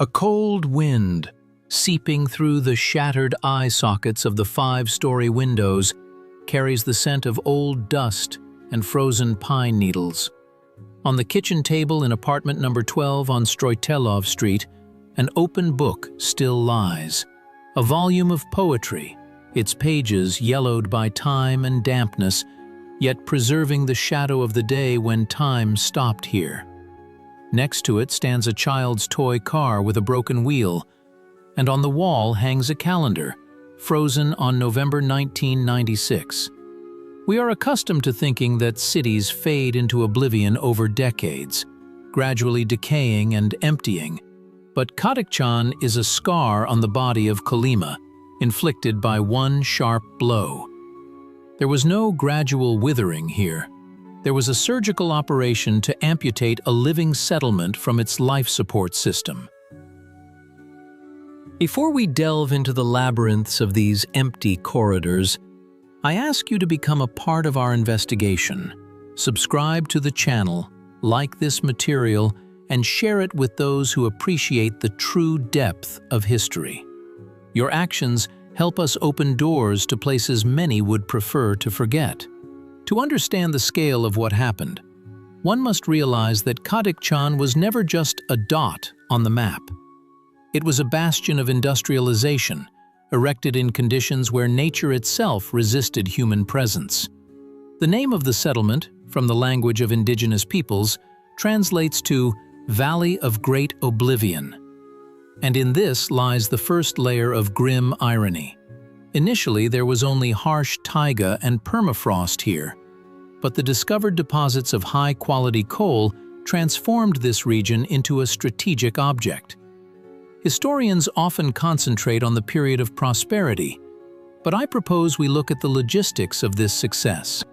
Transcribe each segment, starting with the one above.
A cold wind, seeping through the shattered eye sockets of the 5-story windows, carries the scent of old dust and frozen pine needles. On the kitchen table in apartment number 12 on Stroitelov Street, an open book still lies, a volume of poetry, its pages yellowed by time and dampness, yet preserving the shadow of the day when time stopped here. Next to it stands a child's toy car with a broken wheel, and on the wall hangs a calendar, frozen on November 1996. We are accustomed to thinking that cities fade into oblivion over decades, gradually decaying and emptying, but Kadykchan is a scar on the body of Kolyma, inflicted by one sharp blow. There was no gradual withering here. There was a surgical operation to amputate a living settlement from its life support system. Before we delve into the labyrinths of these empty corridors, I ask you to become a part of our investigation. Subscribe to the channel, like this material, and share it with those who appreciate the true depth of history. Your actions help us open doors to places many would prefer to forget. To understand the scale of what happened, one must realize that Kadykchan was never just a dot on the map. It was a bastion of industrialization, erected in conditions where nature itself resisted human presence. The name of the settlement, from the language of indigenous peoples, translates to Valley of Great Oblivion. And in this lies the first layer of grim irony. Initially, there was only harsh taiga and permafrost here, but the discovered deposits of high-quality coal transformed this region into a strategic object. Historians often concentrate on the period of prosperity, but I propose we look at the logistics of this success.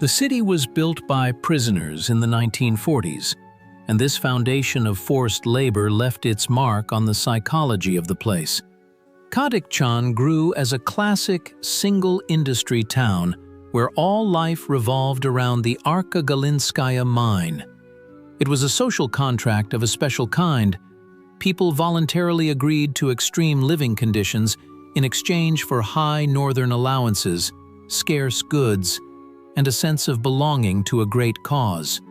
The city was built by prisoners in the 1940s, and this foundation of forced labor left its mark on the psychology of the place. Kadykchan grew as a classic, single-industry town where all life revolved around the Arkagalinskaya mine. It was a social contract of a special kind. People voluntarily agreed to extreme living conditions in exchange for high northern allowances, scarce goods, and a sense of belonging to a great cause.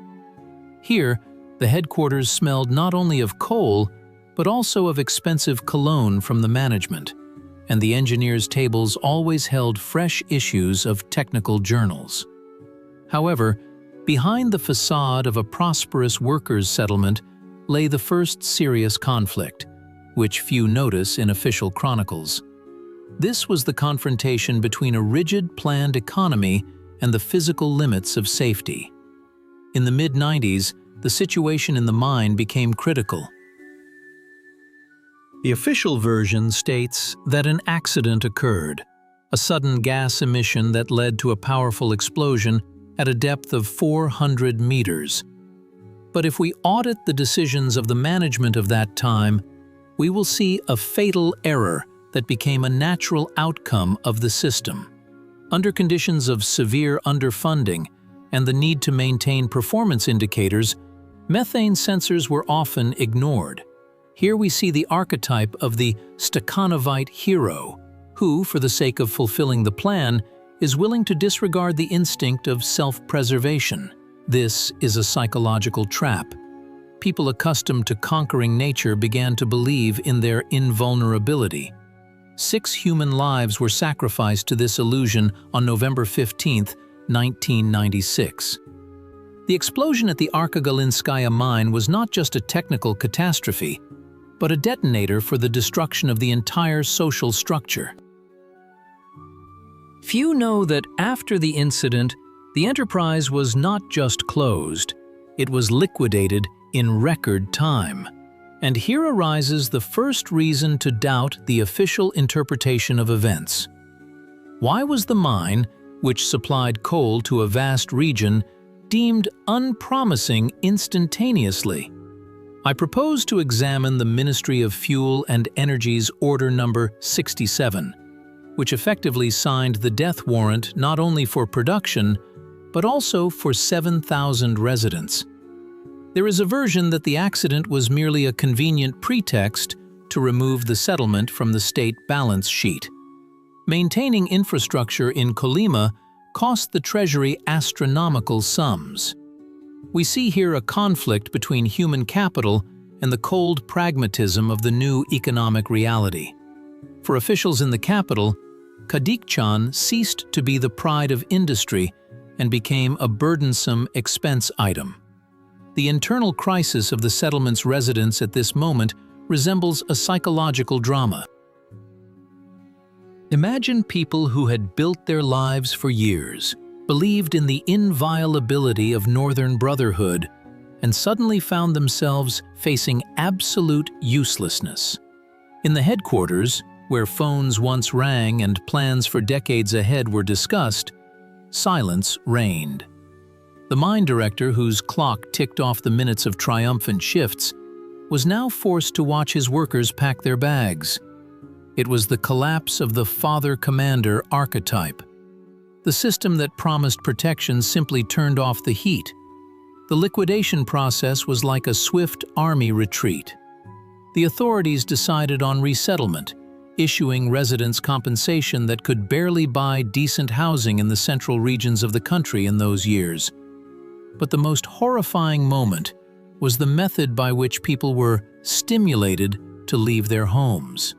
Here, the headquarters smelled not only of coal, but also of expensive cologne from the management, and the engineers' tables always held fresh issues of technical journals. However, behind the facade of a prosperous workers' settlement lay the first serious conflict, which few notice in official chronicles. This was the confrontation between a rigid planned economy and the physical limits of safety. In the mid-90s, the situation in the mine became critical. The official version states that an accident occurred, a sudden gas emission that led to a powerful explosion at a depth of 400 meters. But if we audit the decisions of the management of that time, we will see a fatal error that became a natural outcome of the system. Under conditions of severe underfunding and the need to maintain performance indicators, methane sensors were often ignored. Here we see the archetype of the Stakhanovite hero, who, for the sake of fulfilling the plan, is willing to disregard the instinct of self-preservation. This is a psychological trap. People accustomed to conquering nature began to believe in their invulnerability. 6 human lives were sacrificed to this illusion on November 15, 1996. The explosion at the Arkagalinskaya mine was not just a technical catastrophe, but a detonator for the destruction of the entire social structure. Few know that after the incident, the enterprise was not just closed, it was liquidated in record time. And here arises the first reason to doubt the official interpretation of events. Why was the mine, which supplied coal to a vast region, deemed unpromising instantaneously? I propose to examine the Ministry of Fuel and Energy's Order Number 67, which effectively signed the death warrant not only for production, but also for 7,000 residents. There is a version that the accident was merely a convenient pretext to remove the settlement from the state balance sheet. Maintaining infrastructure in Kolyma cost the treasury astronomical sums. We see here a conflict between human capital and the cold pragmatism of the new economic reality. For officials in the capital, Kadykchan ceased to be the pride of industry and became a burdensome expense item. The internal crisis of the settlement's residents at this moment resembles a psychological drama. Imagine people who had built their lives for years, believed in the inviolability of Northern Brotherhood, and suddenly found themselves facing absolute uselessness. In the headquarters, where phones once rang and plans for decades ahead were discussed, silence reigned. The mine director, whose clock ticked off the minutes of triumphant shifts, was now forced to watch his workers pack their bags. It was the collapse of the father-commander archetype. The system that promised protection simply turned off the heat. The liquidation process was like a swift army retreat. The authorities decided on resettlement, issuing residents compensation that could barely buy decent housing in the central regions of the country in those years. But the most horrifying moment was the method by which people were stimulated to leave their homes.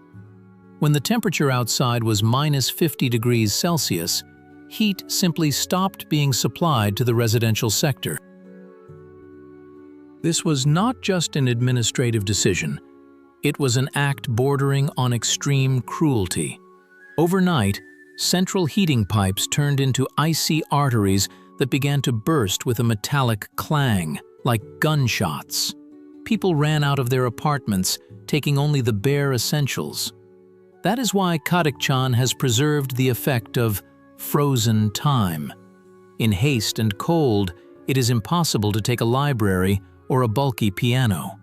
When the temperature outside was -50 degrees Celsius, heat simply stopped being supplied to the residential sector. This was not just an administrative decision. It was an act bordering on extreme cruelty. Overnight, central heating pipes turned into icy arteries that began to burst with a metallic clang, like gunshots. People ran out of their apartments, taking only the bare essentials. That is why Kadykchan has preserved the effect of frozen time. In haste and cold, it is impossible to take a library or a bulky piano.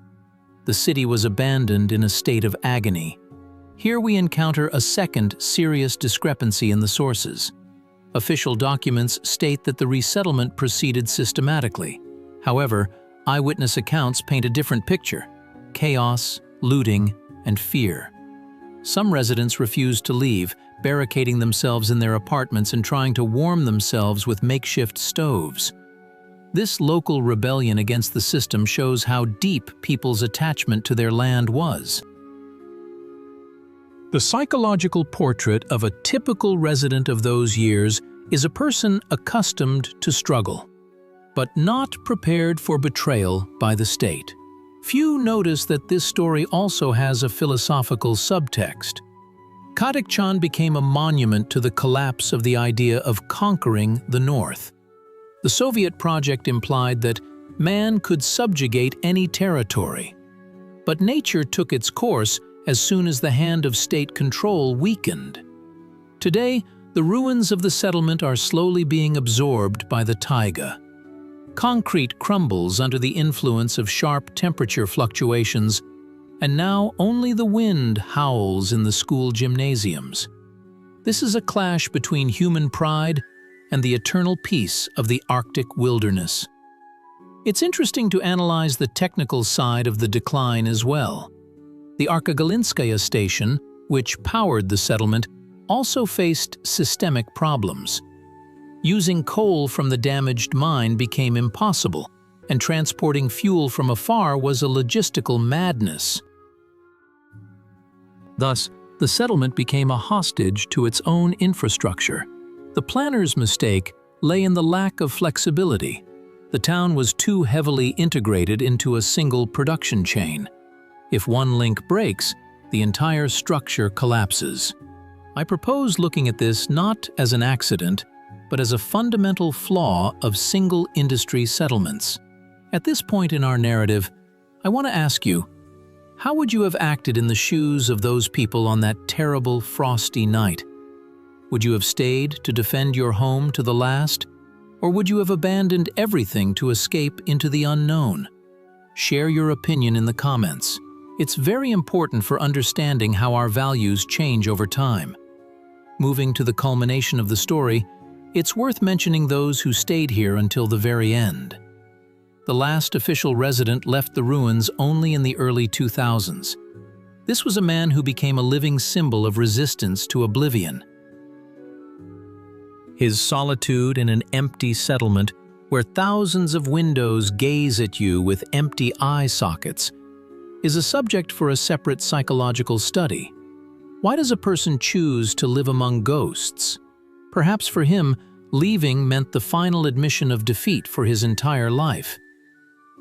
The city was abandoned in a state of agony. Here we encounter a second serious discrepancy in the sources. Official documents state that the resettlement proceeded systematically. However, eyewitness accounts paint a different picture: chaos, looting, and fear. Some residents refused to leave, barricading themselves in their apartments and trying to warm themselves with makeshift stoves. This local rebellion against the system shows how deep people's attachment to their land was. The psychological portrait of a typical resident of those years is a person accustomed to struggle, but not prepared for betrayal by the state. Few notice that this story also has a philosophical subtext. Kadykchan became a monument to the collapse of the idea of conquering the North. The Soviet project implied that man could subjugate any territory. But nature took its course as soon as the hand of state control weakened. Today, the ruins of the settlement are slowly being absorbed by the taiga. Concrete crumbles under the influence of sharp temperature fluctuations, and now only the wind howls in the school gymnasiums. This is a clash between human pride and the eternal peace of the Arctic wilderness. It's interesting to analyze the technical side of the decline as well. The Arkagalinskaya station, which powered the settlement, also faced systemic problems. Using coal from the damaged mine became impossible, and transporting fuel from afar was a logistical madness. Thus, the settlement became a hostage to its own infrastructure. The planners' mistake lay in the lack of flexibility. The town was too heavily integrated into a single production chain. If one link breaks, the entire structure collapses. I propose looking at this not as an accident, but as a fundamental flaw of single industry settlements. At this point in our narrative, I want to ask you, how would you have acted in the shoes of those people on that terrible, frosty night? Would you have stayed to defend your home to the last? Or would you have abandoned everything to escape into the unknown? Share your opinion in the comments. It's very important for understanding how our values change over time. Moving to the culmination of the story, it's worth mentioning those who stayed here until the very end. The last official resident left the ruins only in the early 2000s. This was a man who became a living symbol of resistance to oblivion. His solitude in an empty settlement, where thousands of windows gaze at you with empty eye sockets, is a subject for a separate psychological study. Why does a person choose to live among ghosts? Perhaps for him, leaving meant the final admission of defeat for his entire life.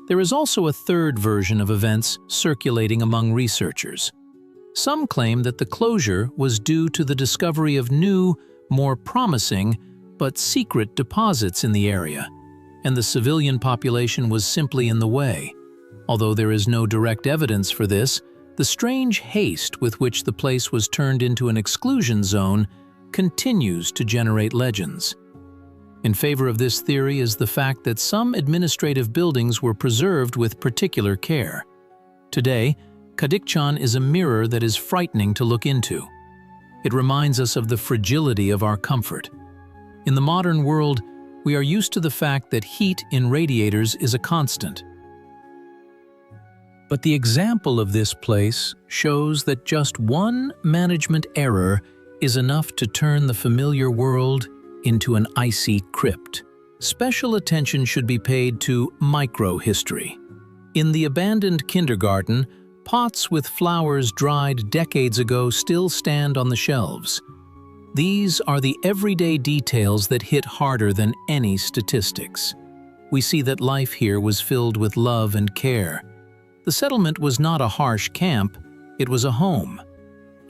There is also a third version of events circulating among researchers. Some claim that the closure was due to the discovery of new, more promising, but secret deposits in the area, and the civilian population was simply in the way. Although there is no direct evidence for this, the strange haste with which the place was turned into an exclusion zone continues to generate legends. In favor of this theory is the fact that some administrative buildings were preserved with particular care. Today, Kadykchan is a mirror that is frightening to look into. It reminds us of the fragility of our comfort. In the modern world, we are used to the fact that heat in radiators is a constant. But the example of this place shows that just one management error is enough to turn the familiar world into an icy crypt. Special attention should be paid to micro-history. In the abandoned kindergarten, pots with flowers dried decades ago still stand on the shelves. These are the everyday details that hit harder than any statistics. We see that life here was filled with love and care. The settlement was not a harsh camp, it was a home.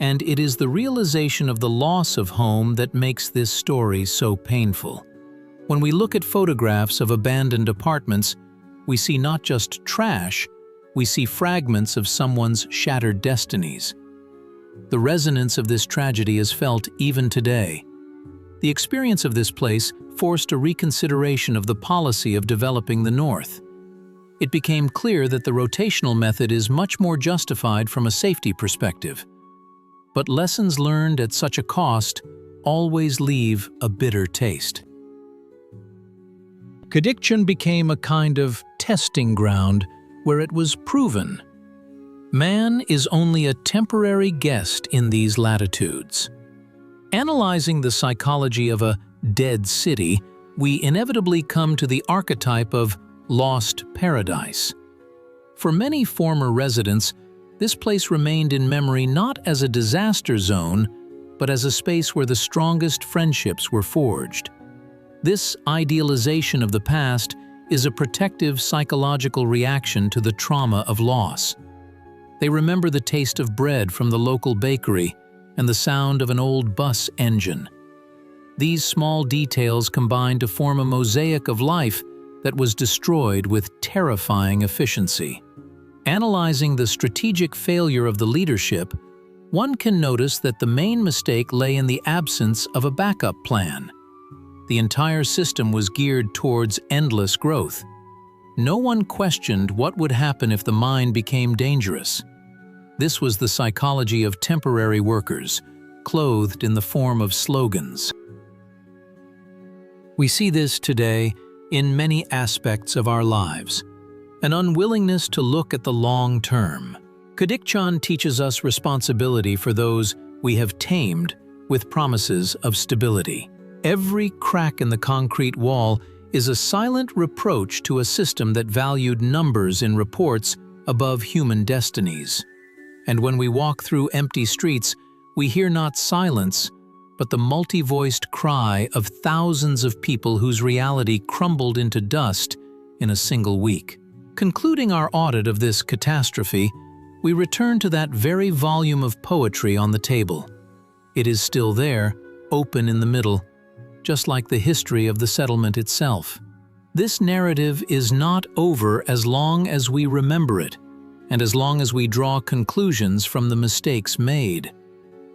And it is the realization of the loss of home that makes this story so painful. When we look at photographs of abandoned apartments, we see not just trash, we see fragments of someone's shattered destinies. The resonance of this tragedy is felt even today. The experience of this place forced a reconsideration of the policy of developing the North. It became clear that the rotational method is much more justified from a safety perspective. But lessons learned at such a cost always leave a bitter taste. Kadykchan became a kind of testing ground where it was proven man is only a temporary guest in these latitudes. Analyzing the psychology of a dead city, we inevitably come to the archetype of lost paradise. For many former residents, this place remained in memory not as a disaster zone, but as a space where the strongest friendships were forged. This idealization of the past is a protective psychological reaction to the trauma of loss. They remember the taste of bread from the local bakery and the sound of an old bus engine. These small details combine to form a mosaic of life that was destroyed with terrifying efficiency. Analyzing the strategic failure of the leadership, one can notice that the main mistake lay in the absence of a backup plan. The entire system was geared towards endless growth. No one questioned what would happen if the mine became dangerous. This was the psychology of temporary workers, clothed in the form of slogans. We see this today in many aspects of our lives. An unwillingness to look at the long term. Kadykchan teaches us responsibility for those we have tamed with promises of stability. Every crack in the concrete wall is a silent reproach to a system that valued numbers in reports above human destinies. And when we walk through empty streets, we hear not silence, but the multi-voiced cry of thousands of people whose reality crumbled into dust in a single week. Concluding our audit of this catastrophe, we return to that very volume of poetry on the table. It is still there, open in the middle, just like the history of the settlement itself. This narrative is not over as long as we remember it, and as long as we draw conclusions from the mistakes made.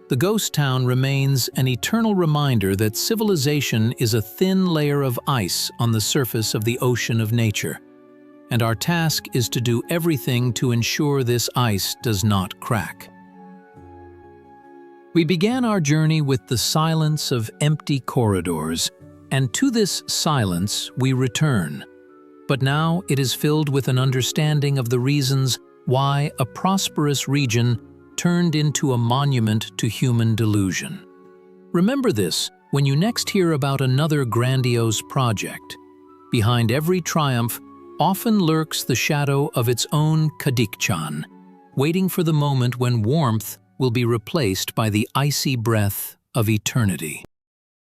The ghost town remains an eternal reminder that civilization is a thin layer of ice on the surface of the ocean of nature, and our task is to do everything to ensure this ice does not crack. We began our journey with the silence of empty corridors, and to this silence we return. but now it is filled with an understanding of the reasons why a prosperous region turned into a monument to human delusion. Remember this when you next hear about another grandiose project. Behind every triumph often lurks the shadow of its own Kadykchan, waiting for the moment when warmth will be replaced by the icy breath of eternity.